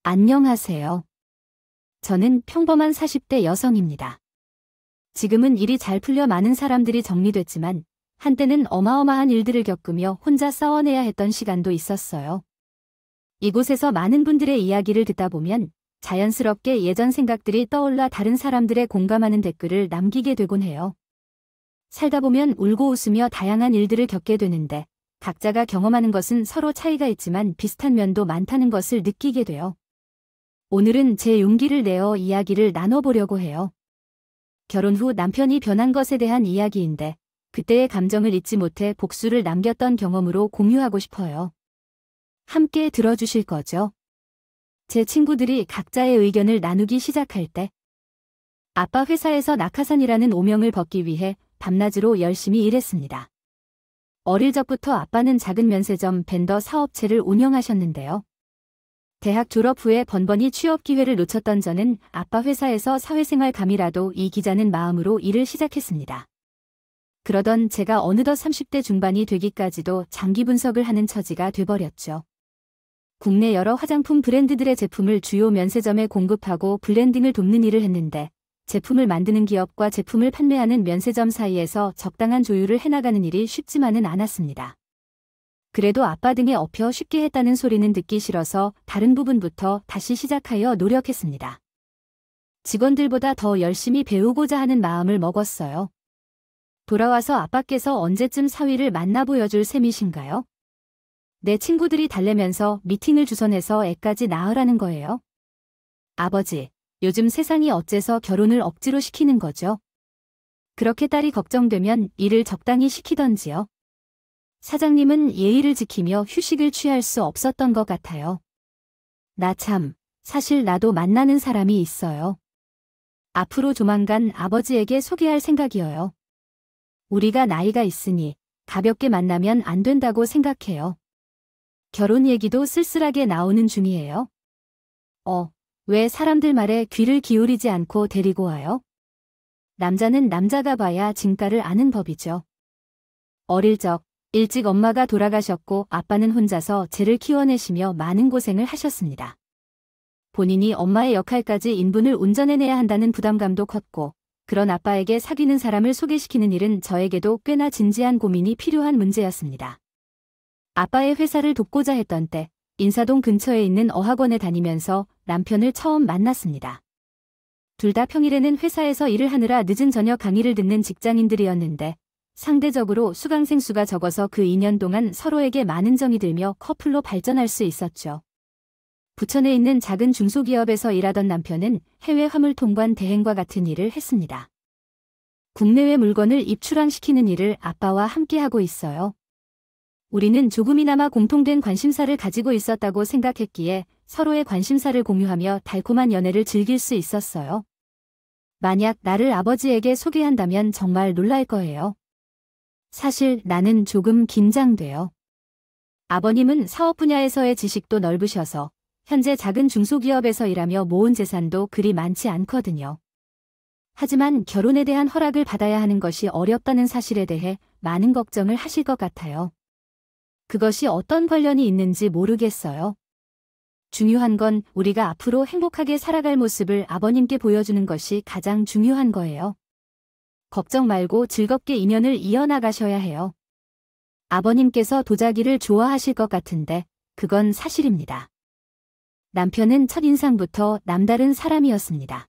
안녕하세요. 저는 평범한 40대 여성입니다. 지금은 일이 잘 풀려 많은 사람들이 정리됐지만 한때는 어마어마한 일들을 겪으며 혼자 싸워내야 했던 시간도 있었어요. 이곳에서 많은 분들의 이야기를 듣다 보면 자연스럽게 예전 생각들이 떠올라 다른 사람들의 공감하는 댓글을 남기게 되곤 해요. 살다 보면 울고 웃으며 다양한 일들을 겪게 되는데 각자가 경험하는 것은 서로 차이가 있지만 비슷한 면도 많다는 것을 느끼게 돼요. 오늘은 제 용기를 내어 이야기를 나눠보려고 해요. 결혼 후 남편이 변한 것에 대한 이야기인데 그때의 감정을 잊지 못해 복수를 남겼던 경험으로 공유하고 싶어요. 함께 들어주실 거죠? 제 친구들이 각자의 의견을 나누기 시작할 때 아빠 회사에서 낙하산이라는 오명을 벗기 위해 밤낮으로 열심히 일했습니다. 어릴 적부터 아빠는 작은 면세점 벤더 사업체를 운영하셨는데요. 대학 졸업 후에 번번이 취업 기회를 놓쳤던 저는 아빠 회사에서 사회생활 감이라도 이기자는 마음으로 일을 시작했습니다. 그러던 제가 어느덧 30대 중반이 되기까지도 장기 분석을 하는 처지가 돼버렸죠. 국내 여러 화장품 브랜드들의 제품을 주요 면세점에 공급하고 블렌딩을 돕는 일을 했는데 제품을 만드는 기업과 제품을 판매하는 면세점 사이에서 적당한 조율을 해나가는 일이 쉽지만은 않았습니다. 그래도 아빠 등에 업혀 쉽게 했다는 소리는 듣기 싫어서 다른 부분부터 다시 시작하여 노력했습니다. 직원들보다 더 열심히 배우고자 하는 마음을 먹었어요. 돌아와서 아빠께서 언제쯤 사위를 만나 보여줄 셈이신가요? 내 친구들이 달래면서 미팅을 주선해서 애까지 낳으라는 거예요. 아버지, 요즘 세상이 어째서 결혼을 억지로 시키는 거죠? 그렇게 딸이 걱정되면 일을 적당히 시키던지요. 사장님은 예의를 지키며 휴식을 취할 수 없었던 것 같아요. 사실 나도 만나는 사람이 있어요. 앞으로 조만간 아버지에게 소개할 생각이어요. 우리가 나이가 있으니 가볍게 만나면 안 된다고 생각해요. 결혼 얘기도 쓸쓸하게 나오는 중이에요. 왜 사람들 말에 귀를 기울이지 않고 데리고 와요? 남자는 남자가 봐야 진가를 아는 법이죠. 어릴 적 일찍 엄마가 돌아가셨고 아빠는 혼자서 쟤를 키워내시며 많은 고생을 하셨습니다. 본인이 엄마의 역할까지 인분을 운전해내야 한다는 부담감도 컸고 그런 아빠에게 사귀는 사람을 소개시키는 일은 저에게도 꽤나 진지한 고민이 필요한 문제였습니다. 아빠의 회사를 돕고자 했던 때 인사동 근처에 있는 어학원에 다니면서 남편을 처음 만났습니다. 둘 다 평일에는 회사에서 일을 하느라 늦은 저녁 강의를 듣는 직장인들이었는데 상대적으로 수강생 수가 적어서 그 2년 동안 서로에게 많은 정이 들며 커플로 발전할 수 있었죠. 부천에 있는 작은 중소기업에서 일하던 남편은 해외 화물 통관 대행과 같은 일을 했습니다. 국내외 물건을 입출항시키는 일을 아빠와 함께하고 있어요. 우리는 조금이나마 공통된 관심사를 가지고 있었다고 생각했기에 서로의 관심사를 공유하며 달콤한 연애를 즐길 수 있었어요. 만약 나를 아버지에게 소개한다면 정말 놀랄 거예요. 사실 나는 조금 긴장돼요. 아버님은 사업 분야에서의 지식도 넓으셔서 현재 작은 중소기업에서 일하며 모은 재산도 그리 많지 않거든요. 하지만 결혼에 대한 허락을 받아야 하는 것이 어렵다는 사실에 대해 많은 걱정을 하실 것 같아요. 그것이 어떤 관련이 있는지 모르겠어요. 중요한 건 우리가 앞으로 행복하게 살아갈 모습을 아버님께 보여주는 것이 가장 중요한 거예요. 걱정 말고 즐겁게 인연을 이어나가셔야 해요. 아버님께서 도자기를 좋아하실 것 같은데 그건 사실입니다. 남편은 첫인상부터 남다른 사람이었습니다.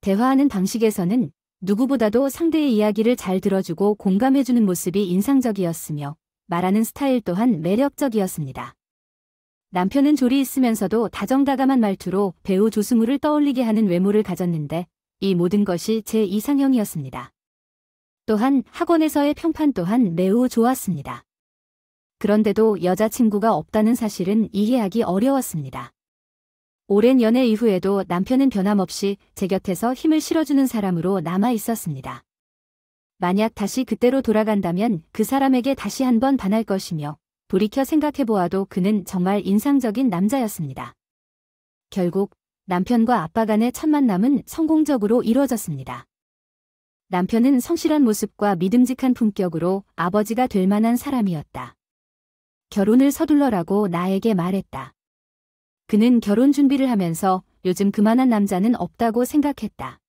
대화하는 방식에서는 누구보다도 상대의 이야기를 잘 들어주고 공감해주는 모습이 인상적이었으며 말하는 스타일 또한 매력적이었습니다. 남편은 조리 있으면서도 다정다감한 말투로 배우 조승우를 떠올리게 하는 외모를 가졌는데 이 모든 것이 제 이상형이었습니다. 또한 학원에서의 평판 또한 매우 좋았습니다. 그런데도 여자친구가 없다는 사실은 이해하기 어려웠습니다. 오랜 연애 이후에도 남편은 변함없이 제 곁에서 힘을 실어주는 사람으로 남아 있었습니다. 만약 다시 그때로 돌아간다면 그 사람에게 다시 한번 반할 것이며 돌이켜 생각해보아도 그는 정말 인상적인 남자였습니다. 결국 남편과 아빠 간의 첫 만남은 성공적으로 이루어졌습니다. 남편은 성실한 모습과 믿음직한 품격으로 아버지가 될 만한 사람이었다. 결혼을 서둘러라고 나에게 말했다. 그는 결혼 준비를 하면서 요즘 그만한 남자는 없다고 생각했다.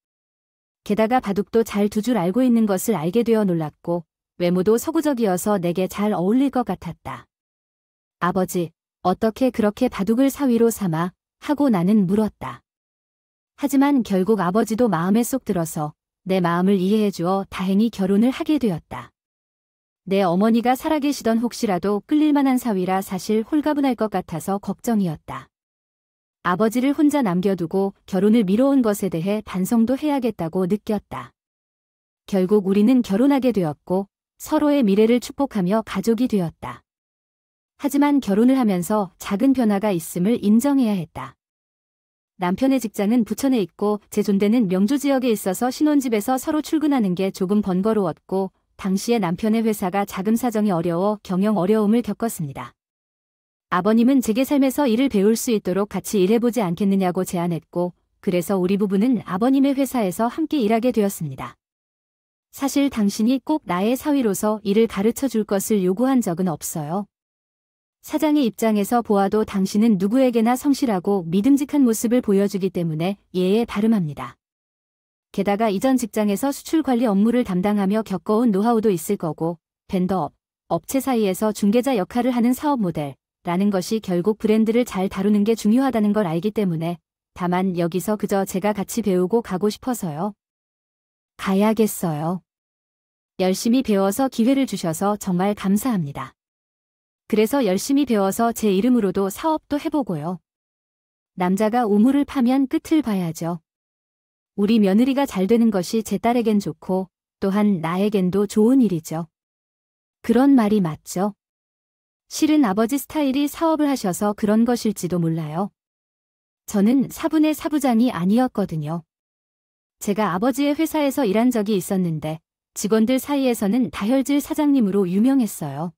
게다가 바둑도 잘 두 줄 알고 있는 것을 알게 되어 놀랐고 외모도 서구적이어서 내게 잘 어울릴 것 같았다. 아버지, 어떻게 그렇게 바둑을 사위로 삼아? 하고 나는 물었다. 하지만 결국 아버지도 마음에 쏙 들어서 내 마음을 이해해 주어 다행히 결혼을 하게 되었다. 내 어머니가 살아계시던 혹시라도 끌릴 만한 사위라 사실 홀가분할 것 같아서 걱정이었다. 아버지를 혼자 남겨두고 결혼을 미뤄온 것에 대해 반성도 해야겠다고 느꼈다. 결국 우리는 결혼하게 되었고 서로의 미래를 축복하며 가족이 되었다. 하지만 결혼을 하면서 작은 변화가 있음을 인정해야 했다. 남편의 직장은 부천에 있고 제 존대는 명주 지역에 있어서 신혼집에서 서로 출근하는 게 조금 번거로웠고 당시에 남편의 회사가 자금 사정이 어려워 경영 어려움을 겪었습니다. 아버님은 제게 삶에서 일을 배울 수 있도록 같이 일해보지 않겠느냐고 제안했고 그래서 우리 부부는 아버님의 회사에서 함께 일하게 되었습니다. 사실 당신이 꼭 나의 사위로서 일을 가르쳐 줄 것을 요구한 적은 없어요. 사장의 입장에서 보아도 당신은 누구에게나 성실하고 믿음직한 모습을 보여주기 때문에 예에 바름합니다. 게다가 이전 직장에서 수출 관리 업무를 담당하며 겪어온 노하우도 있을 거고 벤더업, 업체 사이에서 중개자 역할을 하는 사업 모델라는 것이 결국 브랜드를 잘 다루는 게 중요하다는 걸 알기 때문에 다만 여기서 그저 제가 같이 배우고 가고 싶어서요. 가야겠어요. 열심히 배워서 기회를 주셔서 정말 감사합니다. 그래서 열심히 배워서 제 이름으로도 사업도 해보고요. 남자가 우물을 파면 끝을 봐야죠. 우리 며느리가 잘 되는 것이 제 딸에겐 좋고 또한 나에겐도 좋은 일이죠. 그런 말이 맞죠. 실은 아버지 스타일이 사업을 하셔서 그런 것일지도 몰라요. 저는 사분의 사부장이 아니었거든요. 제가 아버지의 회사에서 일한 적이 있었는데 직원들 사이에서는 다혈질 사장님으로 유명했어요.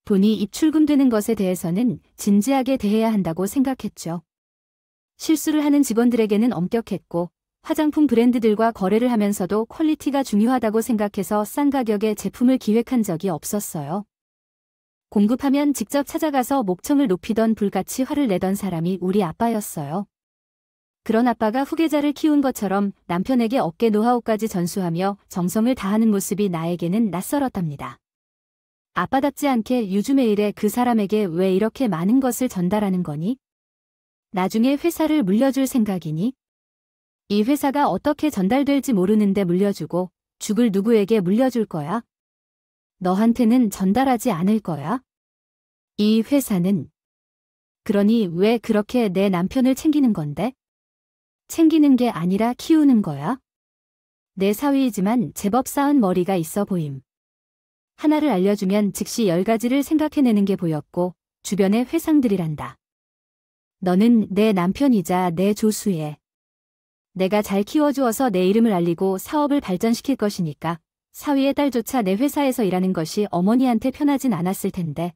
돈이 입출금되는 것에 대해서는 진지하게 대해야 한다고 생각했죠. 실수를 하는 직원들에게는 엄격했고 화장품 브랜드들과 거래를 하면서도 퀄리티가 중요하다고 생각해서 싼 가격의 제품을 기획한 적이 없었어요. 공급하면 직접 찾아가서 목청을 높이던 불같이 화를 내던 사람이 우리 아빠였어요. 그런 아빠가 후계자를 키운 것처럼 남편에게 업계 노하우까지 전수하며 정성을 다하는 모습이 나에게는 낯설었답니다. 아빠답지 않게 유주메일에 그 사람에게 왜 이렇게 많은 것을 전달하는 거니? 나중에 회사를 물려줄 생각이니? 이 회사가 어떻게 전달될지 모르는데 물려주고 죽을 누구에게 물려줄 거야? 너한테는 전달하지 않을 거야? 이 회사는. 그러니 왜 그렇게 내 남편을 챙기는 건데? 챙기는 게 아니라 키우는 거야? 내 사위이지만 제법 쌓은 머리가 있어 보임. 하나를 알려주면 즉시 10가지를 생각해내는 게 보였고 주변의 회상들이란다. 너는 내 남편이자 내 조수예. 내가 잘 키워주어서 내 이름을 알리고 사업을 발전시킬 것이니까 사위의 딸조차 내 회사에서 일하는 것이 어머니한테 편하진 않았을 텐데.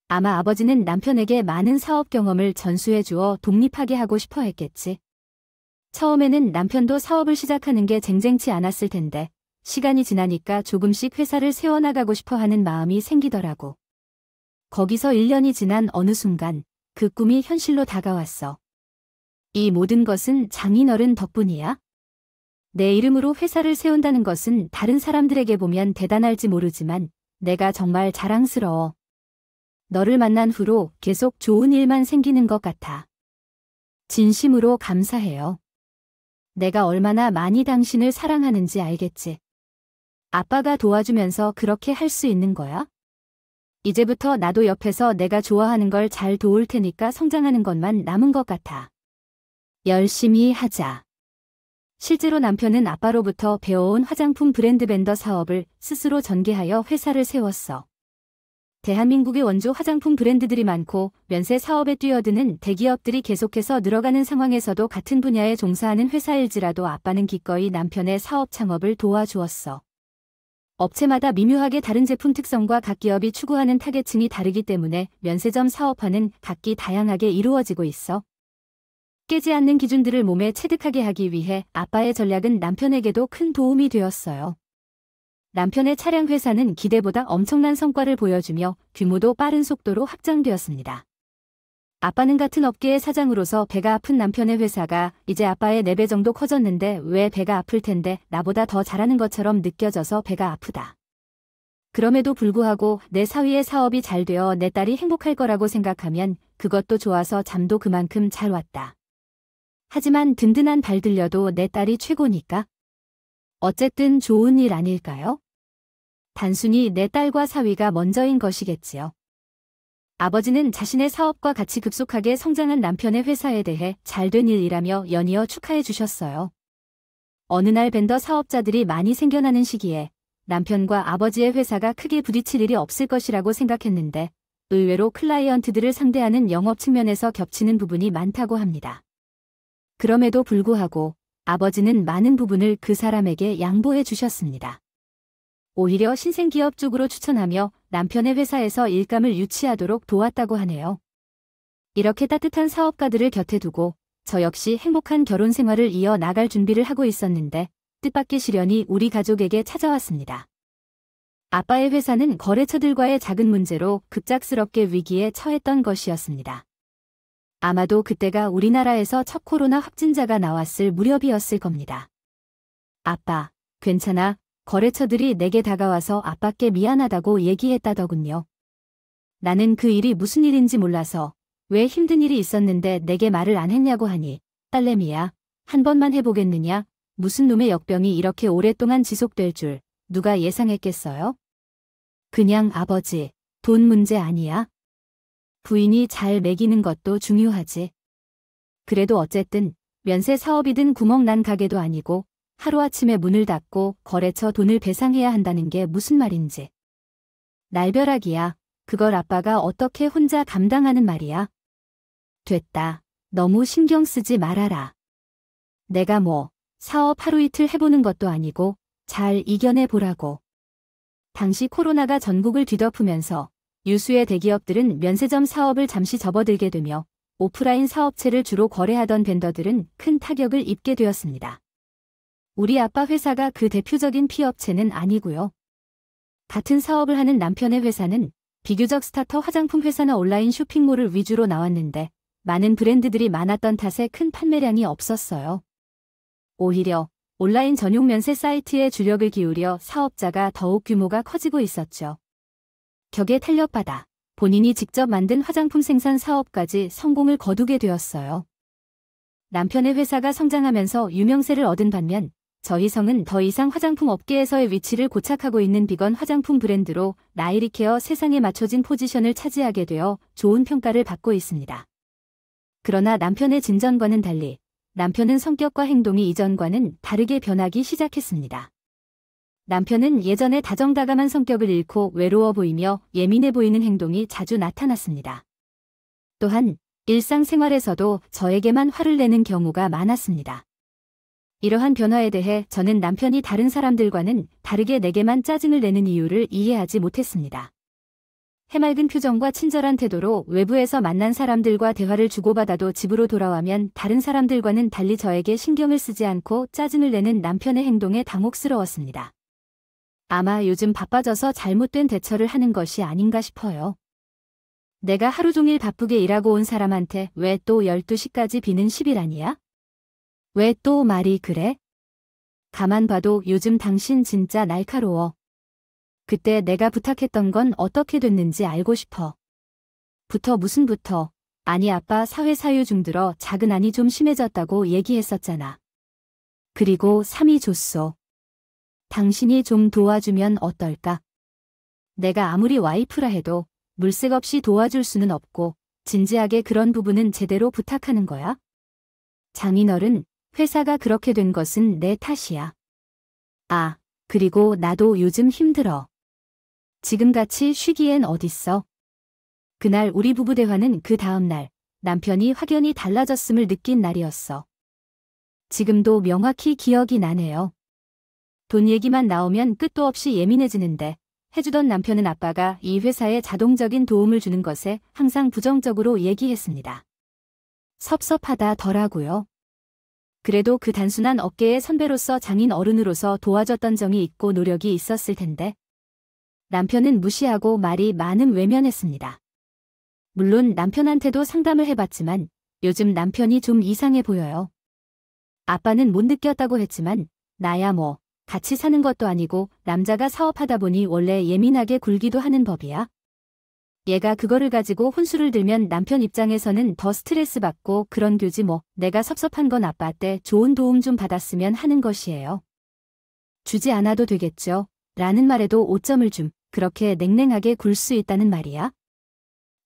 아마 아버지는 남편에게 많은 사업 경험을 전수해 주어 독립하게 하고 싶어 했겠지. 처음에는 남편도 사업을 시작하는 게 쟁쟁치 않았을 텐데 시간이 지나니까 조금씩 회사를 세워나가고 싶어 하는 마음이 생기더라고. 거기서 1년이 지난 어느 순간 그 꿈이 현실로 다가왔어. 이 모든 것은 장인어른 덕분이야. 내 이름으로 회사를 세운다는 것은 다른 사람들에게 보면 대단할지 모르지만 내가 정말 자랑스러워. 너를 만난 후로 계속 좋은 일만 생기는 것 같아. 진심으로 감사해요. 내가 얼마나 많이 당신을 사랑하는지 알겠지. 아빠가 도와주면서 그렇게 할 수 있는 거야? 이제부터 나도 옆에서 내가 좋아하는 걸 잘 도울 테니까 성장하는 것만 남은 것 같아. 열심히 하자. 실제로 남편은 아빠로부터 배워온 화장품 브랜드 벤더 사업을 스스로 전개하여 회사를 세웠어. 대한민국의 원조 화장품 브랜드들이 많고 면세 사업에 뛰어드는 대기업들이 계속해서 늘어가는 상황에서도 같은 분야에 종사하는 회사일지라도 아빠는 기꺼이 남편의 사업 창업을 도와주었어. 업체마다 미묘하게 다른 제품 특성과 각 기업이 추구하는 타겟층이 다르기 때문에 면세점 사업화는 각기 다양하게 이루어지고 있어. 깨지 않는 기준들을 몸에 체득하게 하기 위해 아빠의 전략은 남편에게도 큰 도움이 되었어요. 남편의 차량 회사는 기대보다 엄청난 성과를 보여주며 규모도 빠른 속도로 확장되었습니다. 아빠는 같은 업계의 사장으로서 배가 아픈 남편의 회사가 이제 아빠의 4배 정도 커졌는데 왜 배가 아플 텐데 나보다 더 잘하는 것처럼 느껴져서 배가 아프다. 그럼에도 불구하고 내 사위의 사업이 잘 되어 내 딸이 행복할 거라고 생각하면 그것도 좋아서 잠도 그만큼 잘 왔다. 하지만 든든한 발 들려도 내 딸이 최고니까. 어쨌든 좋은 일 아닐까요? 단순히 내 딸과 사위가 먼저인 것이겠지요. 아버지는 자신의 사업과 같이 급속하게 성장한 남편의 회사에 대해 잘된 일이라며 연이어 축하해 주셨어요. 어느 날 벤더 사업자들이 많이 생겨나는 시기에 남편과 아버지의 회사가 크게 부딪힐 일이 없을 것이라고 생각했는데 의외로 클라이언트들을 상대하는 영업 측면에서 겹치는 부분이 많다고 합니다. 그럼에도 불구하고 아버지는 많은 부분을 그 사람에게 양보해 주셨습니다. 오히려 신생기업 쪽으로 추천하며 남편의 회사에서 일감을 유치하도록 도왔다고 하네요. 이렇게 따뜻한 사업가들을 곁에 두고 저 역시 행복한 결혼 생활을 이어 나갈 준비를 하고 있었는데 뜻밖의 시련이 우리 가족에게 찾아왔습니다. 아빠의 회사는 거래처들과의 작은 문제로 급작스럽게 위기에 처했던 것이었습니다. 아마도 그때가 우리나라에서 첫 코로나 확진자가 나왔을 무렵이었을 겁니다. 아빠, 괜찮아. 거래처들이 내게 다가와서 아빠께 미안하다고 얘기했다더군요. 나는 그 일이 무슨 일인지 몰라서 왜 힘든 일이 있었는데 내게 말을 안 했냐고 하니 딸내미야, 한 번만 해보겠느냐? 무슨 놈의 역병이 이렇게 오랫동안 지속될 줄 누가 예상했겠어요? 그냥 아버지, 돈 문제 아니야? 부인이 잘 먹이는 것도 중요하지. 그래도 어쨌든 면세 사업이든 구멍 난 가게도 아니고 하루아침에 문을 닫고 거래처 돈을 배상해야 한다는 게 무슨 말인지. 날벼락이야. 그걸 아빠가 어떻게 혼자 감당하는 말이야. 됐다. 너무 신경 쓰지 말아라. 내가 뭐 사업 하루 이틀 해보는 것도 아니고 잘 이겨내 보라고. 당시 코로나가 전국을 뒤덮으면서 유수의 대기업들은 면세점 사업을 잠시 접어들게 되며 오프라인 사업체를 주로 거래하던 벤더들은 큰 타격을 입게 되었습니다. 우리 아빠 회사가 그 대표적인 피업체는 아니고요. 같은 사업을 하는 남편의 회사는 비교적 스타터 화장품 회사나 온라인 쇼핑몰을 위주로 나왔는데 많은 브랜드들이 많았던 탓에 큰 판매량이 없었어요. 오히려 온라인 전용 면세 사이트에 주력을 기울여 사업자가 더욱 규모가 커지고 있었죠. 격에 탄력받아 본인이 직접 만든 화장품 생산 사업까지 성공을 거두게 되었어요. 남편의 회사가 성장하면서 유명세를 얻은 반면 저희 성은 더 이상 화장품 업계에서의 위치를 고착하고 있는 비건 화장품 브랜드로 나이리케어 세상에 맞춰진 포지션을 차지하게 되어 좋은 평가를 받고 있습니다. 그러나 남편의 진전과는 달리 남편은 성격과 행동이 이전과는 다르게 변하기 시작했습니다. 남편은 예전에 다정다감한 성격을 잃고 외로워 보이며 예민해 보이는 행동이 자주 나타났습니다. 또한 일상생활에서도 저에게만 화를 내는 경우가 많았습니다. 이러한 변화에 대해 저는 남편이 다른 사람들과는 다르게 내게만 짜증을 내는 이유를 이해하지 못했습니다. 해맑은 표정과 친절한 태도로 외부에서 만난 사람들과 대화를 주고받아도 집으로 돌아와면 다른 사람들과는 달리 저에게 신경을 쓰지 않고 짜증을 내는 남편의 행동에 당혹스러웠습니다. 아마 요즘 바빠져서 잘못된 대처를 하는 것이 아닌가 싶어요. 내가 하루 종일 바쁘게 일하고 온 사람한테 왜 또 12시까지 비는 10일 아니야? 왜 또 말이 그래? 가만 봐도 요즘 당신 진짜 날카로워. 그때 내가 부탁했던 건 어떻게 됐는지 알고 싶어. 무슨 부터. 아니 아빠 사회 사유 중들어 작은 안이 좀 심해졌다고 얘기했었잖아. 그리고 3이 줬소. 당신이 좀 도와주면 어떨까? 내가 아무리 와이프라 해도 물색 없이 도와줄 수는 없고 진지하게 그런 부분은 제대로 부탁하는 거야? 장인어른, 회사가 그렇게 된 것은 내 탓이야. 아, 그리고 나도 요즘 힘들어. 지금같이 쉬기엔 어딨어? 그날 우리 부부 대화는 그 다음 날 남편이 확연히 달라졌음을 느낀 날이었어. 지금도 명확히 기억이 나네요. 돈 얘기만 나오면 끝도 없이 예민해지는데 해주던 남편은 아빠가 이 회사에 자동적인 도움을 주는 것에 항상 부정적으로 얘기했습니다. 섭섭하다더라고요. 그래도 그 단순한 업계의 선배로서 장인 어른으로서 도와줬던 정이 있고 노력이 있었을 텐데. 남편은 무시하고 말이 많음 외면했습니다. 물론 남편한테도 상담을 해봤지만 요즘 남편이 좀 이상해 보여요. 아빠는 못 느꼈다고 했지만 나야 뭐 같이 사는 것도 아니고 남자가 사업하다 보니 원래 예민하게 굴기도 하는 법이야. 얘가 그거를 가지고 혼수를 들면 남편 입장에서는 더 스트레스 받고 그런 교지 뭐 내가 섭섭한 건 아빠한테 좋은 도움 좀 받았으면 하는 것이에요. 주지 않아도 되겠죠. 라는 말에도 오점을 줌. 그렇게 냉랭하게 굴 수 있다는 말이야?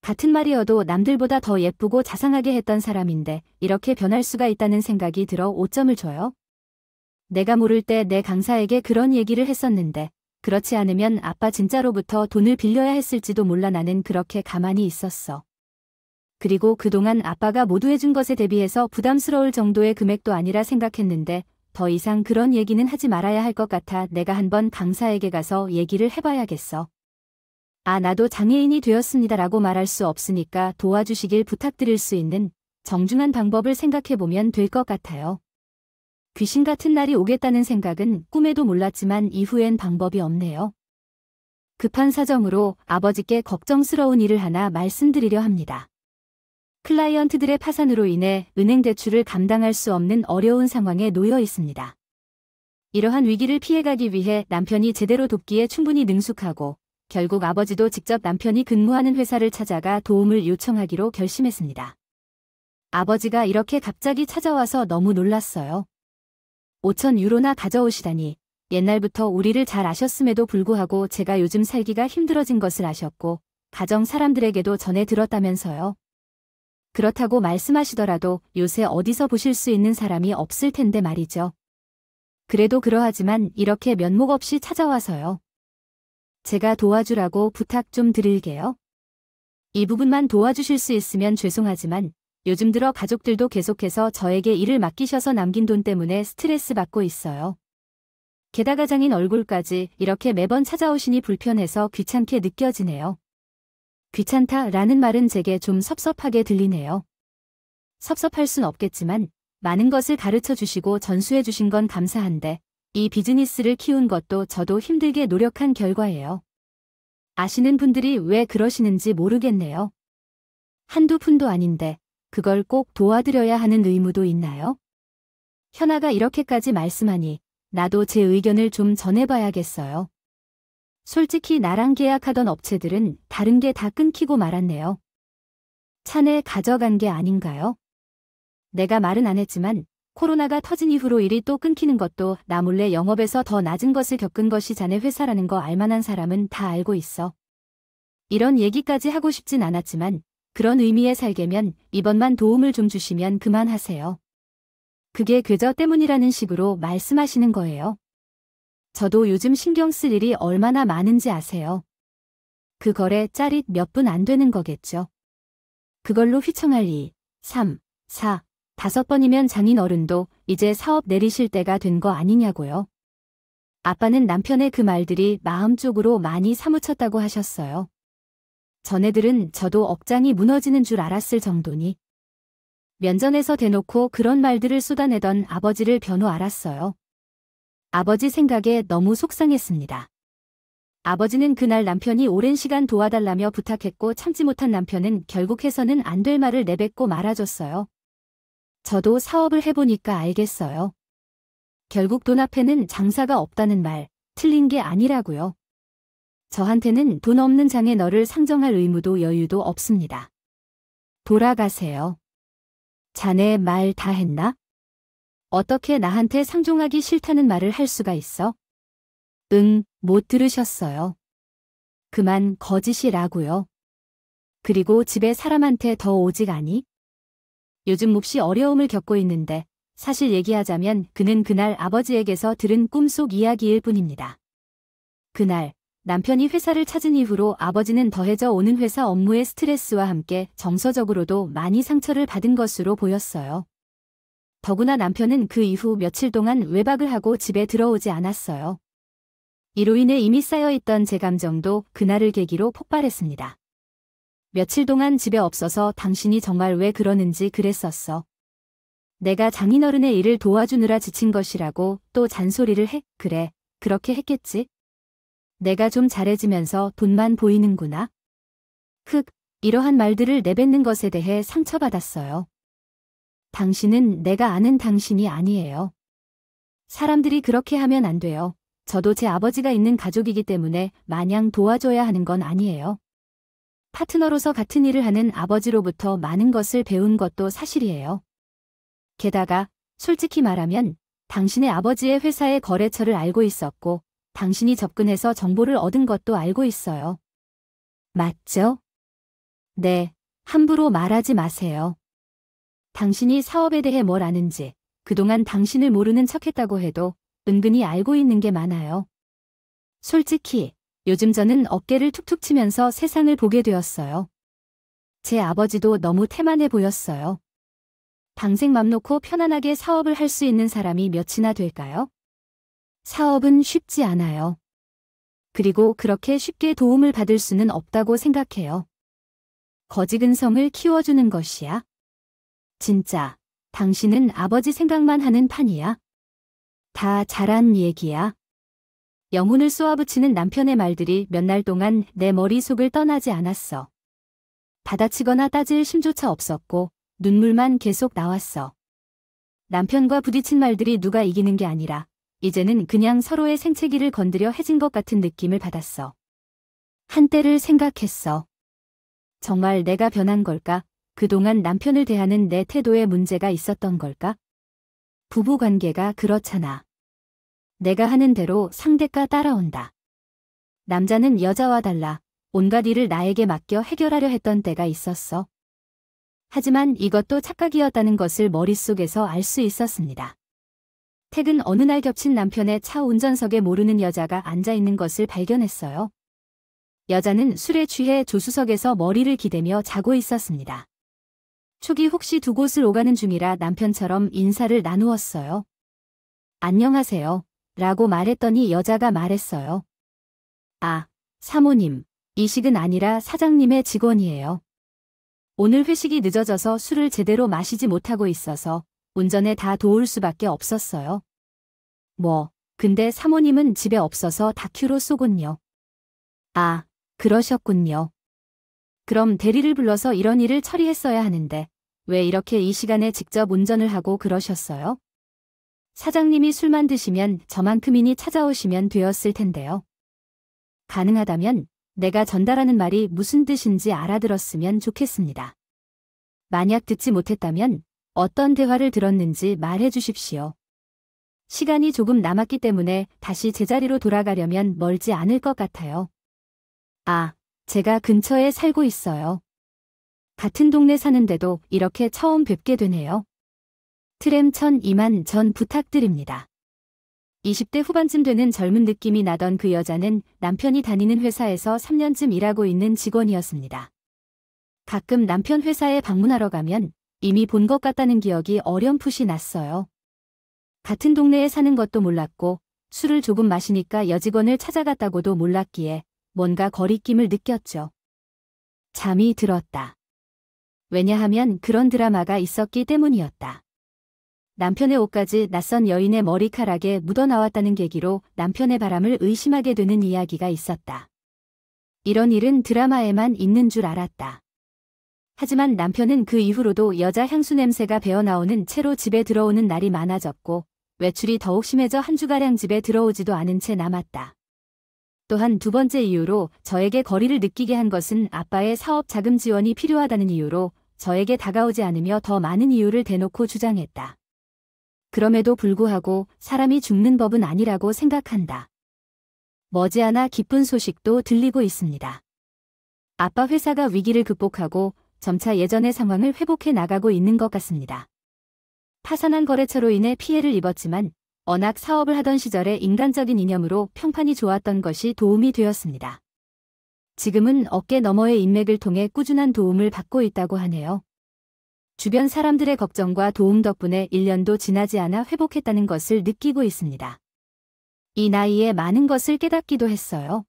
같은 말이어도 남들보다 더 예쁘고 자상하게 했던 사람인데 이렇게 변할 수가 있다는 생각이 들어 오점을 줘요. 내가 모를 때 내 강사에게 그런 얘기를 했었는데 그렇지 않으면 아빠 진짜로부터 돈을 빌려야 했을지도 몰라. 나는 그렇게 가만히 있었어. 그리고 그동안 아빠가 모두 해준 것에 대비해서 부담스러울 정도의 금액도 아니라 생각했는데 더 이상 그런 얘기는 하지 말아야 할 것 같아 내가 한번 강사에게 가서 얘기를 해봐야겠어. 아, 나도 장애인이 되었습니다라고 말할 수 없으니까 도와주시길 부탁드릴 수 있는 정중한 방법을 생각해보면 될 것 같아요. 귀신 같은 날이 오겠다는 생각은 꿈에도 몰랐지만 이후엔 방법이 없네요. 급한 사정으로 아버지께 걱정스러운 일을 하나 말씀드리려 합니다. 클라이언트들의 파산으로 인해 은행 대출을 감당할 수 없는 어려운 상황에 놓여 있습니다. 이러한 위기를 피해가기 위해 남편이 제대로 돕기에 충분히 능숙하고 결국 아버지도 직접 남편이 근무하는 회사를 찾아가 도움을 요청하기로 결심했습니다. 아버지가 이렇게 갑자기 찾아와서 너무 놀랐어요. 5천 유로나 가져오시다니. 옛날부터 우리를 잘 아셨음에도 불구하고 제가 요즘 살기가 힘들어진 것을 아셨고 가정 사람들에게도 전해 들었다면서요. 그렇다고 말씀하시더라도 요새 어디서 보실 수 있는 사람이 없을 텐데 말이죠. 그래도 그러하지만 이렇게 면목 없이 찾아와서요. 제가 도와주라고 부탁 좀 드릴게요. 이 부분만 도와주실 수 있으면 죄송하지만 요즘 들어 가족들도 계속해서 저에게 일을 맡기셔서 남긴 돈 때문에 스트레스 받고 있어요. 게다가 장인 얼굴까지 이렇게 매번 찾아오시니 불편해서 귀찮게 느껴지네요. 귀찮다라는 말은 제게 좀 섭섭하게 들리네요. 섭섭할 순 없겠지만 많은 것을 가르쳐 주시고 전수해 주신 건 감사한데 이 비즈니스를 키운 것도 저도 힘들게 노력한 결과예요. 아시는 분들이 왜 그러시는지 모르겠네요. 한두 푼도 아닌데 그걸 꼭 도와드려야 하는 의무도 있나요? 현아가 이렇게까지 말씀하니 나도 제 의견을 좀 전해봐야겠어요. 솔직히 나랑 계약하던 업체들은 다른 게 다 끊기고 말았네요. 차내 가져간 게 아닌가요? 내가 말은 안 했지만 코로나가 터진 이후로 일이 또 끊기는 것도 나 몰래 영업에서 더 낮은 것을 겪은 것이 자네 회사라는 거 알만한 사람은 다 알고 있어. 이런 얘기까지 하고 싶진 않았지만 그런 의미의 살게면 이번만 도움을 좀 주시면 그만하세요. 그게 궤저 때문이라는 식으로 말씀하시는 거예요. 저도 요즘 신경 쓸 일이 얼마나 많은지 아세요. 그 거래 짜릿 몇 분 안 되는 거겠죠. 그걸로 휘청할 2, 3, 4, 5번이면 장인 어른도 이제 사업 내리실 때가 된 거 아니냐고요. 아빠는 남편의 그 말들이 마음 쪽으로 많이 사무쳤다고 하셨어요. 전애들은 저도 억장이 무너지는 줄 알았을 정도니. 면전에서 대놓고 그런 말들을 쏟아내던 아버지를 변호 알았어요. 아버지 생각에 너무 속상했습니다. 아버지는 그날 남편이 오랜 시간 도와달라며 부탁했고 참지 못한 남편은 결국 해서는 안 될 말을 내뱉고 말아줬어요. 저도 사업을 해보니까 알겠어요. 결국 돈 앞에는 장사가 없다는 말, 틀린 게 아니라고요. 저한테는 돈 없는 장에 너를 상정할 의무도 여유도 없습니다. 돌아가세요. 자네 말 다 했나? 어떻게 나한테 상종하기 싫다는 말을 할 수가 있어? 응, 못 들으셨어요. 그만 거짓이라고요. 그리고 집에 사람한테 더 오직 아니? 요즘 몹시 어려움을 겪고 있는데 사실 얘기하자면 그는 그날 아버지에게서 들은 꿈속 이야기일 뿐입니다. 그날 남편이 회사를 찾은 이후로 아버지는 더해져 오는 회사 업무의 스트레스와 함께 정서적으로도 많이 상처를 받은 것으로 보였어요. 더구나 남편은 그 이후 며칠 동안 외박을 하고 집에 들어오지 않았어요. 이로 인해 이미 쌓여있던 제 감정도 그날을 계기로 폭발했습니다. 며칠 동안 집에 없어서 당신이 정말 왜 그러는지 그랬었어. 내가 장인어른의 일을 도와주느라 지친 것이라고 또 잔소리를 해? 그래, 그렇게 했겠지? 내가 좀 잘해지면서 돈만 보이는구나. 흑, 이러한 말들을 내뱉는 것에 대해 상처받았어요. 당신은 내가 아는 당신이 아니에요. 사람들이 그렇게 하면 안 돼요. 저도 제 아버지가 있는 가족이기 때문에 마냥 도와줘야 하는 건 아니에요. 파트너로서 같은 일을 하는 아버지로부터 많은 것을 배운 것도 사실이에요. 게다가 솔직히 말하면 당신의 아버지의 회사의 거래처를 알고 있었고 당신이 접근해서 정보를 얻은 것도 알고 있어요. 맞죠? 네, 함부로 말하지 마세요. 당신이 사업에 대해 뭘 아는지 그동안 당신을 모르는 척했다고 해도 은근히 알고 있는 게 많아요. 솔직히 요즘 저는 어깨를 툭툭 치면서 세상을 보게 되었어요. 제 아버지도 너무 태만해 보였어요. 당생 맘 놓고 편안하게 사업을 할 수 있는 사람이 몇이나 될까요? 사업은 쉽지 않아요. 그리고 그렇게 쉽게 도움을 받을 수는 없다고 생각해요. 거지근성을 키워주는 것이야. 진짜 당신은 아버지 생각만 하는 판이야. 다 잘한 얘기야. 영혼을 쏘아붙이는 남편의 말들이 몇 날 동안 내 머릿속을 떠나지 않았어. 받아치거나 따질 심조차 없었고 눈물만 계속 나왔어. 남편과 부딪힌 말들이 누가 이기는 게 아니라 이제는 그냥 서로의 생채기를 건드려 해진 것 같은 느낌을 받았어. 한때를 생각했어. 정말 내가 변한 걸까? 그동안 남편을 대하는 내 태도에 문제가 있었던 걸까? 부부관계가 그렇잖아. 내가 하는 대로 상대가 따라온다. 남자는 여자와 달라 온갖 일을 나에게 맡겨 해결하려 했던 때가 있었어. 하지만 이것도 착각이었다는 것을 머릿속에서 알 수 있었습니다. 퇴근 어느 날 겹친 남편의 차 운전석에 모르는 여자가 앉아있는 것을 발견했어요. 여자는 술에 취해 조수석에서 머리를 기대며 자고 있었습니다. 촉이 혹시 두 곳을 오가는 중이라 남편처럼 인사를 나누었어요. 안녕하세요. 라고 말했더니 여자가 말했어요. 아, 사모님, 이식은 아니라 사장님의 직원이에요. 오늘 회식이 늦어져서 술을 제대로 마시지 못하고 있어서 운전에 다 도울 수밖에 없었어요. 뭐, 근데 사모님은 집에 없어서 다큐로 쏘군요. 아, 그러셨군요. 그럼 대리를 불러서 이런 일을 처리했어야 하는데 왜 이렇게 이 시간에 직접 운전을 하고 그러셨어요? 사장님이 술만 드시면 저만큼이니 찾아오시면 되었을 텐데요. 가능하다면 내가 전달하는 말이 무슨 뜻인지 알아들었으면 좋겠습니다. 만약 듣지 못했다면 어떤 대화를 들었는지 말해 주십시오. 시간이 조금 남았기 때문에 다시 제자리로 돌아가려면 멀지 않을 것 같아요. 아, 제가 근처에 살고 있어요. 같은 동네 사는데도 이렇게 처음 뵙게 되네요. 트램천 2만 전 부탁드립니다. 20대 후반쯤 되는 젊은 느낌이 나던 그 여자는 남편이 다니는 회사에서 3년쯤 일하고 있는 직원이었습니다. 가끔 남편 회사에 방문하러 가면 이미 본 것 같다는 기억이 어렴풋이 났어요. 같은 동네에 사는 것도 몰랐고 술을 조금 마시니까 여직원을 찾아갔다고도 몰랐기에 뭔가 거리낌을 느꼈죠. 잠이 들었다. 왜냐하면 그런 드라마가 있었기 때문이었다. 남편의 옷까지 낯선 여인의 머리카락에 묻어나왔다는 계기로 남편의 바람을 의심하게 되는 이야기가 있었다. 이런 일은 드라마에만 있는 줄 알았다. 하지만 남편은 그 이후로도 여자 향수 냄새가 배어나오는 채로 집에 들어오는 날이 많아졌고 외출이 더욱 심해져 한 주가량 집에 들어오지도 않은 채 남았다. 또한 두 번째 이유로 저에게 거리를 느끼게 한 것은 아빠의 사업 자금 지원이 필요하다는 이유로 저에게 다가오지 않으며 더 많은 이유를 대놓고 주장했다. 그럼에도 불구하고 사람이 죽는 법은 아니라고 생각한다. 머지않아 기쁜 소식도 들리고 있습니다. 아빠 회사가 위기를 극복하고 점차 예전의 상황을 회복해 나가고 있는 것 같습니다. 파산한 거래처로 인해 피해를 입었지만 워낙 사업을 하던 시절에 인간적인 이념으로 평판이 좋았던 것이 도움이 되었습니다. 지금은 어깨 너머의 인맥을 통해 꾸준한 도움을 받고 있다고 하네요. 주변 사람들의 걱정과 도움 덕분에 1년도 지나지 않아 회복했다는 것을 느끼고 있습니다. 이 나이에 많은 것을 깨닫기도 했어요.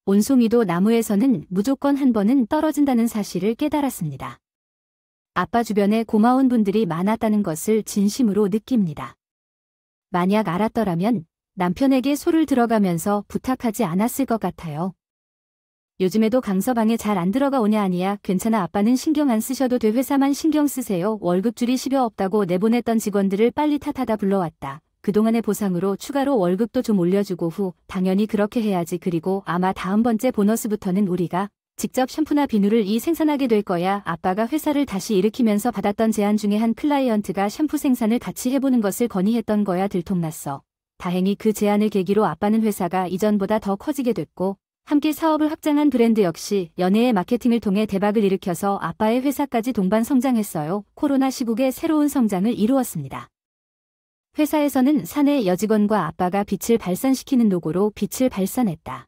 온송이도 나무에서는 무조건 한 번은 떨어진다는 사실을 깨달았습니다. 아빠 주변에 고마운 분들이 많았다는 것을 진심으로 느낍니다. 만약 알았더라면 남편에게 소를 들어가면서 부탁하지 않았을 것 같아요. 요즘에도 강서방에 잘 안 들어가 오냐 아니야. 괜찮아 아빠는 신경 안 쓰셔도 돼. 회사만 신경 쓰세요. 월급줄이 10여 없다고 내보냈던 직원들을 빨리 탓하다 불러왔다. 그동안의 보상으로 추가로 월급도 좀 올려주고 후 당연히 그렇게 해야지. 그리고 아마 다음번째 보너스부터는 우리가 직접 샴푸나 비누를 생산하게 될 거야. 아빠가 회사를 다시 일으키면서 받았던 제안 중에 한 클라이언트가 샴푸 생산을 같이 해보는 것을 건의했던 거야. 들통났어. 다행히 그 제안을 계기로 아빠는 회사가 이전보다 더 커지게 됐고 함께 사업을 확장한 브랜드 역시 연예의 마케팅을 통해 대박을 일으켜서 아빠의 회사까지 동반 성장했어요. 코로나 시국에 새로운 성장을 이루었습니다. 회사에서는 사내 여직원과 아빠가 빛을 발산시키는 노고로 빛을 발산했다.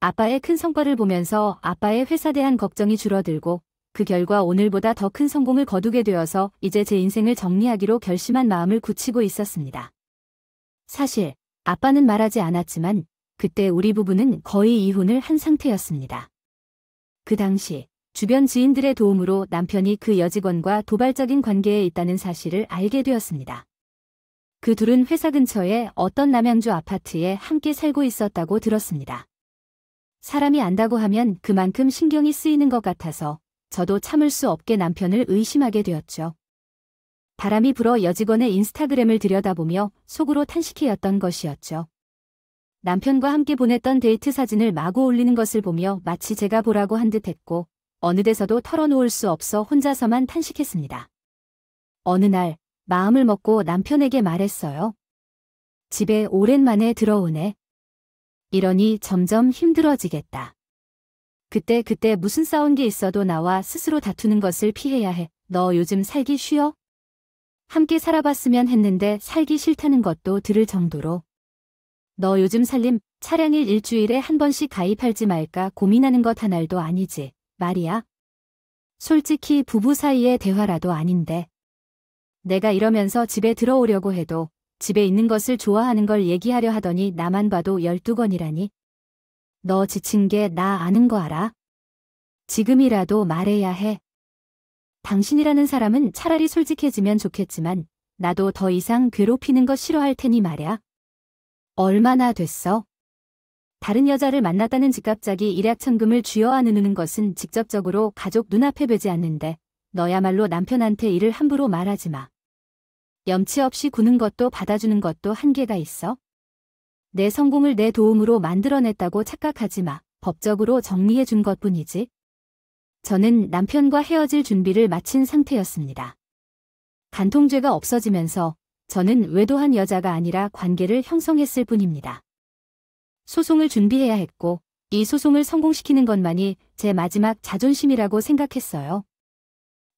아빠의 큰 성과를 보면서 아빠의 회사에 대한 걱정이 줄어들고 그 결과 오늘보다 더 큰 성공을 거두게 되어서 이제 제 인생을 정리하기로 결심한 마음을 굳히고 있었습니다. 사실 아빠는 말하지 않았지만 그때 우리 부부는 거의 이혼을 한 상태였습니다. 그 당시 주변 지인들의 도움으로 남편이 그 여직원과 도발적인 관계에 있다는 사실을 알게 되었습니다. 그 둘은 회사 근처에 어떤 남양주 아파트에 함께 살고 있었다고 들었습니다. 사람이 안다고 하면 그만큼 신경이 쓰이는 것 같아서 저도 참을 수 없게 남편을 의심하게 되었죠. 바람이 불어 여직원의 인스타그램을 들여다보며 속으로 탄식해였던 것이었죠. 남편과 함께 보냈던 데이트 사진을 마구 올리는 것을 보며 마치 제가 보라고 한 듯 했고 어느 데서도 털어놓을 수 없어 혼자서만 탄식했습니다. 어느 날 마음을 먹고 남편에게 말했어요. 집에 오랜만에 들어오네. 이러니 점점 힘들어지겠다. 그때 무슨 싸운 게 있어도 나와 스스로 다투는 것을 피해야 해. 너 요즘 살기 쉬워? 함께 살아봤으면 했는데 살기 싫다는 것도 들을 정도로. 너 요즘 살림 차량일 일주일에 한 번씩 가입할지 말까 고민하는 것 하나도 아니지 말이야. 솔직히 부부 사이의 대화라도 아닌데. 내가 이러면서 집에 들어오려고 해도 집에 있는 것을 좋아하는 걸 얘기하려 하더니 나만 봐도 12건이라니. 너 지친 게 나 아는 거 알아? 지금이라도 말해야 해. 당신이라는 사람은 차라리 솔직해지면 좋겠지만 나도 더 이상 괴롭히는 거 싫어할 테니 말야. 얼마나 됐어? 다른 여자를 만났다는 갑자기 일약천금을 쥐어안는 것은 직접적으로 가족 눈앞에 뵈지 않는데 너야말로 남편한테 일을 함부로 말하지 마. 염치 없이 구는 것도 받아주는 것도 한계가 있어. 내 성공을 내 도움으로 만들어냈다고 착각하지 마. 법적으로 정리해 준 것뿐이지. 저는 남편과 헤어질 준비를 마친 상태였습니다. 간통죄가 없어지면서 저는 외도한 여자가 아니라 관계를 형성했을 뿐입니다. 소송을 준비해야 했고 이 소송을 성공시키는 것만이 제 마지막 자존심이라고 생각했어요.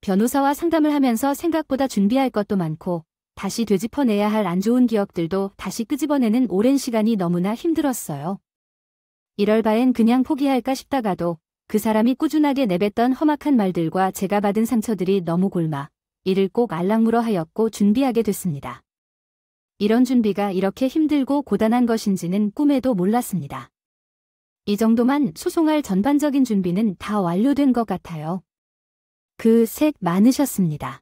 변호사와 상담을 하면서 생각보다 준비할 것도 많고 다시 되짚어내야 할 안 좋은 기억들도 다시 끄집어내는 오랜 시간이 너무나 힘들었어요. 이럴 바엔 그냥 포기할까 싶다가도 그 사람이 꾸준하게 내뱉던 험악한 말들과 제가 받은 상처들이 너무 골마 이를 꼭 알락물어 하였고 준비하게 됐습니다. 이런 준비가 이렇게 힘들고 고단한 것인지는 꿈에도 몰랐습니다. 이 정도만 소송할 전반적인 준비는 다 완료된 것 같아요. 그 색 많으셨습니다.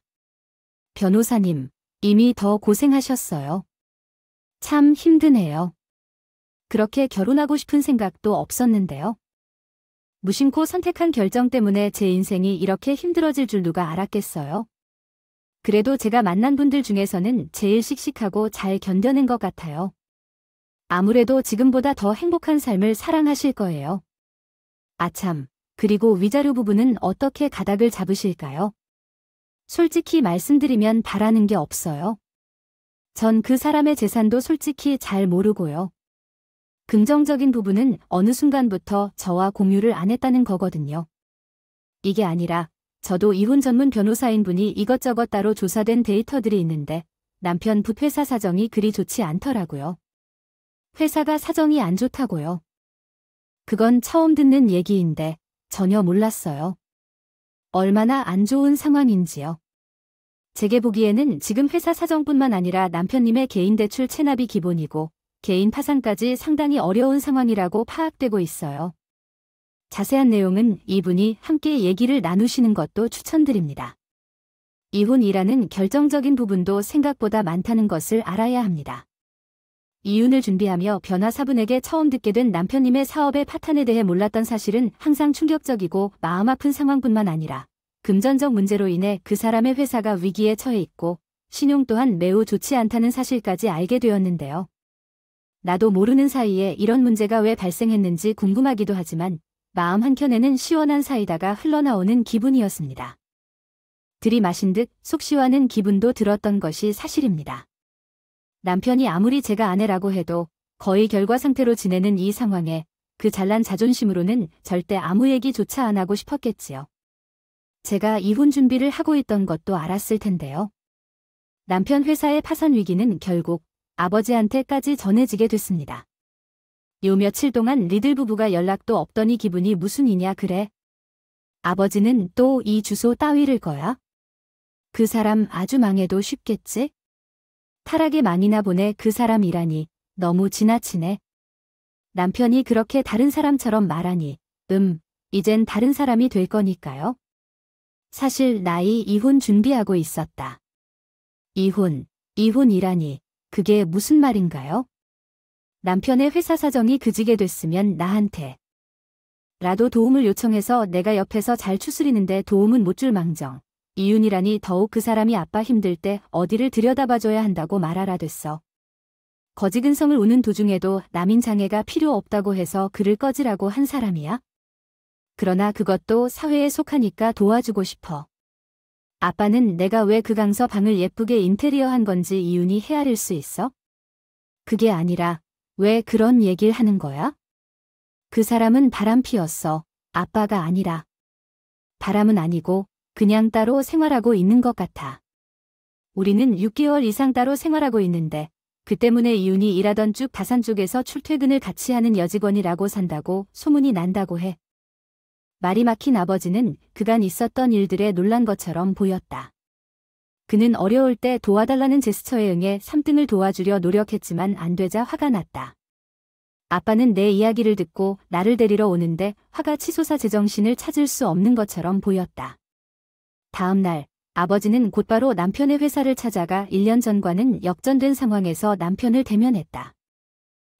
변호사님, 이미 더 고생하셨어요. 참 힘드네요. 그렇게 결혼하고 싶은 생각도 없었는데요. 무심코 선택한 결정 때문에 제 인생이 이렇게 힘들어질 줄 누가 알았겠어요. 그래도 제가 만난 분들 중에서는 제일 씩씩하고 잘 견뎌낸 것 같아요. 아무래도 지금보다 더 행복한 삶을 사랑하실 거예요. 아참, 그리고 위자료 부분은 어떻게 가닥을 잡으실까요? 솔직히 말씀드리면 바라는 게 없어요. 전 그 사람의 재산도 솔직히 잘 모르고요. 긍정적인 부분은 어느 순간부터 저와 공유를 안 했다는 거거든요. 이게 아니라 저도 이혼 전문 변호사인 분이 이것저것 따로 조사된 데이터들이 있는데 남편 붓회사 사정이 그리 좋지 않더라고요. 회사가 사정이 안 좋다고요. 그건 처음 듣는 얘기인데 전혀 몰랐어요. 얼마나 안 좋은 상황인지요. 제게 보기에는 지금 회사 사정뿐만 아니라 남편님의 개인 대출 체납이 기본이고 개인 파산까지 상당히 어려운 상황이라고 파악되고 있어요. 자세한 내용은 이분이 함께 얘기를 나누시는 것도 추천드립니다. 이혼이라는 결정적인 부분도 생각보다 많다는 것을 알아야 합니다. 이윤을 준비하며 변호사분에게 처음 듣게 된 남편님의 사업의 파탄에 대해 몰랐던 사실은 항상 충격적이고 마음 아픈 상황뿐만 아니라 금전적 문제로 인해 그 사람의 회사가 위기에 처해 있고 신용 또한 매우 좋지 않다는 사실까지 알게 되었는데요. 나도 모르는 사이에 이런 문제가 왜 발생했는지 궁금하기도 하지만 마음 한켠에는 시원한 사이다가 흘러나오는 기분이었습니다. 들이마신 듯 속 시원한 기분도 들었던 것이 사실입니다. 남편이 아무리 제가 아내라고 해도 거의 결과 상태로 지내는 이 상황에 그 잘난 자존심으로는 절대 아무 얘기조차 안 하고 싶었겠지요. 제가 이혼 준비를 하고 있던 것도 알았을 텐데요. 남편 회사의 파산 위기는 결국 아버지한테까지 전해지게 됐습니다. 요 며칠 동안 리들 부부가 연락도 없더니 기분이 무슨 이냐 그래? 아버지는 또 이 주소 따위를 거야? 그 사람 아주 망해도 쉽겠지? 타락에 망이나 보내 그 사람이라니 너무 지나치네. 남편이 그렇게 다른 사람처럼 말하니 이젠 다른 사람이 될 거니까요. 사실 나이 이혼 준비하고 있었다. 이혼이라니 그게 무슨 말인가요? 남편의 회사 사정이 그지게 됐으면 나한테 라도 도움을 요청해서 내가 옆에서 잘 추스리는데 도움은 못 줄 망정. 이윤이라니 더욱 그 사람이 아빠 힘들 때 어디를 들여다봐줘야 한다고 말하라 됐어. 거지근성을 우는 도중에도 남인 장애가 필요 없다고 해서 그를 꺼지라고 한 사람이야? 그러나 그것도 사회에 속하니까 도와주고 싶어. 아빠는 내가 왜 그 강서 방을 예쁘게 인테리어한 건지 이윤이 헤아릴 수 있어? 그게 아니라 왜 그런 얘기를 하는 거야? 그 사람은 바람 피웠어. 아빠가 아니라. 바람은 아니고 그냥 따로 생활하고 있는 것 같아. 우리는 6개월 이상 따로 생활하고 있는데 그 때문에 이윤이 일하던 쭉 다산 쪽에서 출퇴근을 같이 하는 여직원이라고 산다고 소문이 난다고 해. 말이 막힌 아버지는 그간 있었던 일들에 놀란 것처럼 보였다. 그는 어려울 때 도와달라는 제스처에 응해 3등을 도와주려 노력했지만 안 되자 화가 났다. 아빠는 내 이야기를 듣고 나를 데리러 오는데 화가 치솟아 제정신을 찾을 수 없는 것처럼 보였다. 다음 날 아버지는 곧바로 남편의 회사를 찾아가 1년 전과는 역전된 상황에서 남편을 대면했다.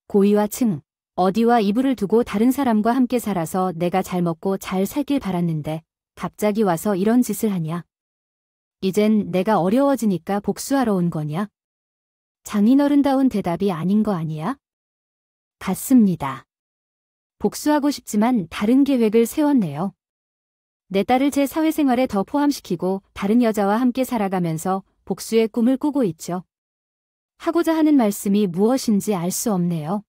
고의와 층, 어디와 이불을 두고 다른 사람과 함께 살아서 내가 잘 먹고 잘 살길 바랐는데 갑자기 와서 이런 짓을 하냐? 이젠 내가 어려워지니까 복수하러 온 거냐? 장인어른다운 대답이 아닌 거 아니야? 같습니다. 복수하고 싶지만 다른 계획을 세웠네요. 내 딸을 제 사회생활에 더 포함시키고 다른 여자와 함께 살아가면서 복수의 꿈을 꾸고 있죠. 하고자 하는 말씀이 무엇인지 알 수 없네요.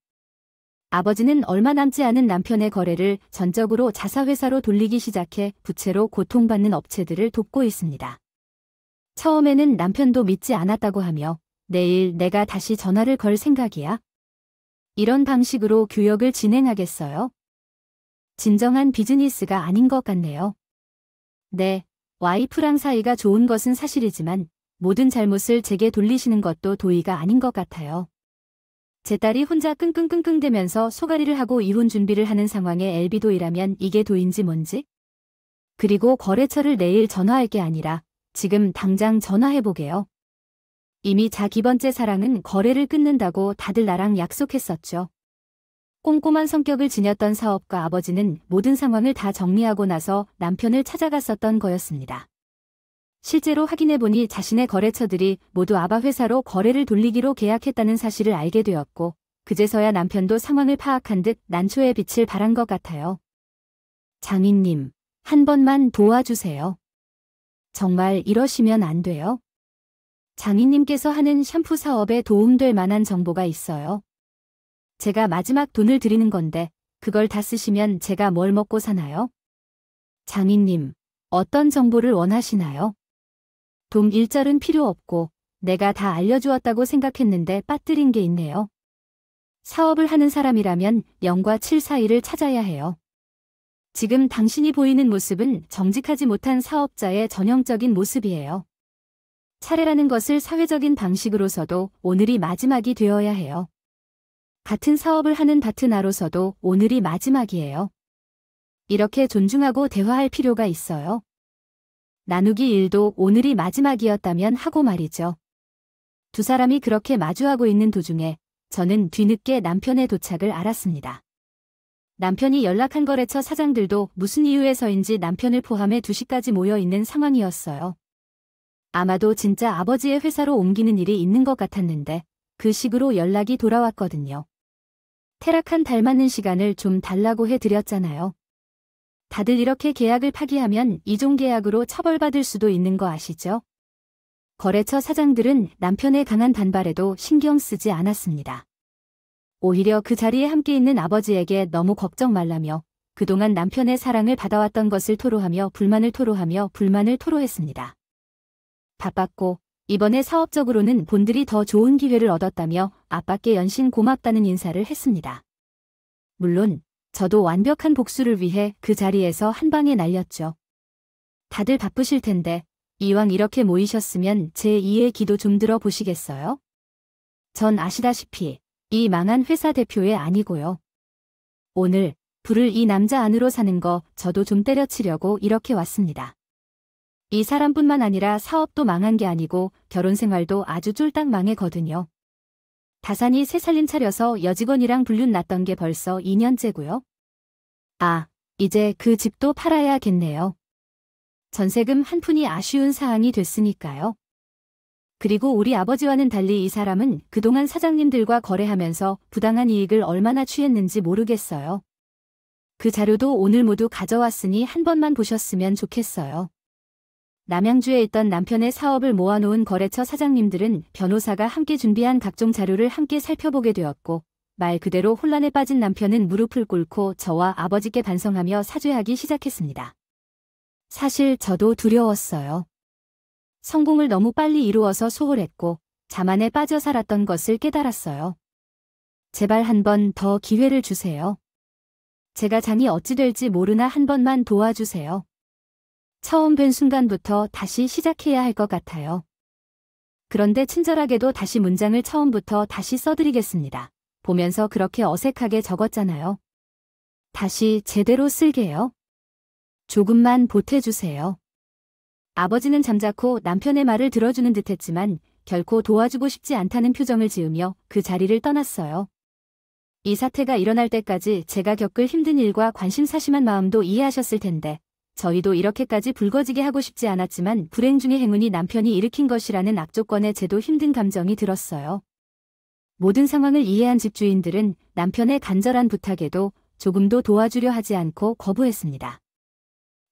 아버지는 얼마 남지 않은 남편의 거래를 전적으로 자사회사로 돌리기 시작해 부채로 고통받는 업체들을 돕고 있습니다. 처음에는 남편도 믿지 않았다고 하며 내일 내가 다시 전화를 걸 생각이야? 이런 방식으로 교역을 진행하겠어요? 진정한 비즈니스가 아닌 것 같네요. 네, 와이프랑 사이가 좋은 것은 사실이지만 모든 잘못을 제게 돌리시는 것도 도의가 아닌 것 같아요. 제 딸이 혼자 끙끙끙끙대면서 소가리를 하고 이혼 준비를 하는 상황에 엘비도이라면 이게 도인지 뭔지? 그리고 거래처를 내일 전화할 게 아니라 지금 당장 전화해보게요. 이미 자기 번째 사랑은 거래를 끊는다고 다들 나랑 약속했었죠. 꼼꼼한 성격을 지녔던 사업가 아버지는 모든 상황을 다 정리하고 나서 남편을 찾아갔었던 거였습니다. 실제로 확인해보니 자신의 거래처들이 모두 아바 회사로 거래를 돌리기로 계약했다는 사실을 알게 되었고 그제서야 남편도 상황을 파악한 듯 난초의 빛을 발한 것 같아요. 장인님, 한 번만 도와주세요. 정말 이러시면 안 돼요. 장인님께서 하는 샴푸 사업에 도움될 만한 정보가 있어요. 제가 마지막 돈을 드리는 건데 그걸 다 쓰시면 제가 뭘 먹고 사나요? 장인님, 어떤 정보를 원하시나요? 돈 일절은 필요 없고 내가 다 알려주었다고 생각했는데 빠뜨린 게 있네요. 사업을 하는 사람이라면 0과 7 사이를 찾아야 해요. 지금 당신이 보이는 모습은 정직하지 못한 사업자의 전형적인 모습이에요. 차례라는 것을 사회적인 방식으로서도 오늘이 마지막이 되어야 해요. 같은 사업을 하는 파트너로서도 오늘이 마지막이에요. 이렇게 존중하고 대화할 필요가 있어요. 나누기 일도 오늘이 마지막이었다면 하고 말이죠. 두 사람이 그렇게 마주하고 있는 도중에 저는 뒤늦게 남편의 도착을 알았습니다. 남편이 연락한 거래처 사장들도 무슨 이유에서인지 남편을 포함해 2시까지 모여 있는 상황이었어요. 아마도 진짜 아버지의 회사로 옮기는 일이 있는 것 같았는데 그 식으로 연락이 돌아왔거든요. 태락한 달 맞는 시간을 좀 달라고 해드렸잖아요. 다들 이렇게 계약을 파기하면 이종계약으로 처벌받을 수도 있는 거 아시죠? 거래처 사장들은 남편의 강한 반발에도 신경 쓰지 않았습니다. 오히려 그 자리에 함께 있는 아버지에게 너무 걱정 말라며 그동안 남편의 사랑을 받아왔던 것을 토로하며 불만을 토로했습니다. 바빴고 이번에 사업적으로는 본들이 더 좋은 기회를 얻었다며 아빠께 연신 고맙다는 인사를 했습니다. 물론 저도 완벽한 복수를 위해 그 자리에서 한 방에 날렸죠. 다들 바쁘실 텐데 이왕 이렇게 모이셨으면 제 2의 기도 좀 들어보시겠어요? 전 아시다시피 이 망한 회사 대표의 아니고요. 오늘 불을 이 남자 안으로 사는 거 저도 좀 때려치려고 이렇게 왔습니다. 이 사람뿐만 아니라 사업도 망한 게 아니고 결혼 생활도 아주 쫄딱 망했거든요. 다산이 새 살림 차려서 여직원이랑 불륜 났던 게 벌써 2년째고요. 아, 이제 그 집도 팔아야겠네요. 전세금 한 푼이 아쉬운 사항이 됐으니까요. 그리고 우리 아버지와는 달리 이 사람은 그동안 사장님들과 거래하면서 부당한 이익을 얼마나 취했는지 모르겠어요. 그 자료도 오늘 모두 가져왔으니 한 번만 보셨으면 좋겠어요. 남양주에 있던 남편의 사업을 모아놓은 거래처 사장님들은 변호사가 함께 준비한 각종 자료를 함께 살펴보게 되었고 말 그대로 혼란에 빠진 남편은 무릎을 꿇고 저와 아버지께 반성하며 사죄하기 시작했습니다. 사실 저도 두려웠어요. 성공을 너무 빨리 이루어서 소홀했고 자만에 빠져 살았던 것을 깨달았어요. 제발 한 번 더 기회를 주세요. 제가 장이 어찌 될지 모르나 한 번만 도와주세요. 처음 뵌 순간부터 다시 시작해야 할 것 같아요. 그런데 친절하게도 다시 문장을 처음부터 다시 써드리겠습니다. 보면서 그렇게 어색하게 적었잖아요. 다시 제대로 쓸게요. 조금만 보태주세요. 아버지는 잠자코 남편의 말을 들어주는 듯했지만 결코 도와주고 싶지 않다는 표정을 지으며 그 자리를 떠났어요. 이 사태가 일어날 때까지 제가 겪을 힘든 일과 관심사심한 마음도 이해하셨을 텐데 저희도 이렇게까지 붉어지게 하고 싶지 않았지만 불행 중의 행운이 남편이 일으킨 것이라는 악조건에 제도 힘든 감정이 들었어요. 모든 상황을 이해한 집주인들은 남편의 간절한 부탁에도 조금도 도와주려 하지 않고 거부했습니다.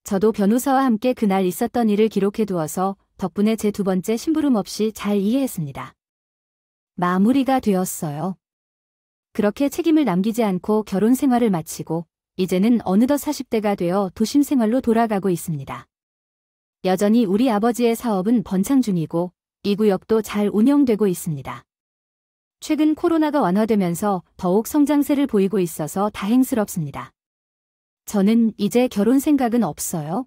저도 변호사와 함께 그날 있었던 일을 기록해두어서 덕분에 제 2번째 심부름 없이 잘 이해했습니다. 마무리가 되었어요. 그렇게 책임을 남기지 않고 결혼 생활을 마치고 이제는 어느덧 40대가 되어 도심 생활로 돌아가고 있습니다. 여전히 우리 아버지의 사업은 번창 중이고 이 구역도 잘 운영되고 있습니다. 최근 코로나가 완화되면서 더욱 성장세를 보이고 있어서 다행스럽습니다. 저는 이제 결혼 생각은 없어요.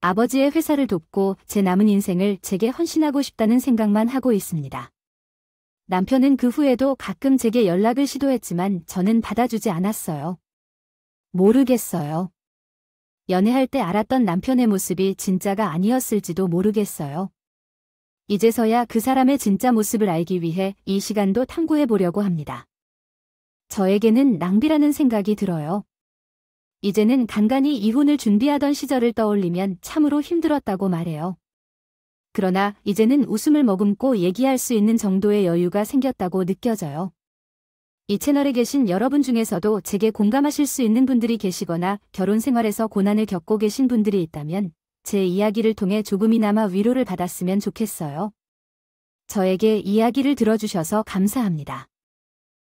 아버지의 회사를 돕고 제 남은 인생을 제게 헌신하고 싶다는 생각만 하고 있습니다. 남편은 그 후에도 가끔 제게 연락을 시도했지만 저는 받아주지 않았어요. 모르겠어요. 연애할 때 알았던 남편의 모습이 진짜가 아니었을지도 모르겠어요. 이제서야 그 사람의 진짜 모습을 알기 위해 이 시간도 탐구해 보려고 합니다. 저에게는 낭비라는 생각이 들어요. 이제는 간간히 이혼을 준비하던 시절을 떠올리면 참으로 힘들었다고 말해요. 그러나 이제는 웃음을 머금고 얘기할 수 있는 정도의 여유가 생겼다고 느껴져요. 이 채널에 계신 여러분 중에서도 제게 공감하실 수 있는 분들이 계시거나 결혼 생활에서 고난을 겪고 계신 분들이 있다면 제 이야기를 통해 조금이나마 위로를 받았으면 좋겠어요. 저에게 이야기를 들어주셔서 감사합니다.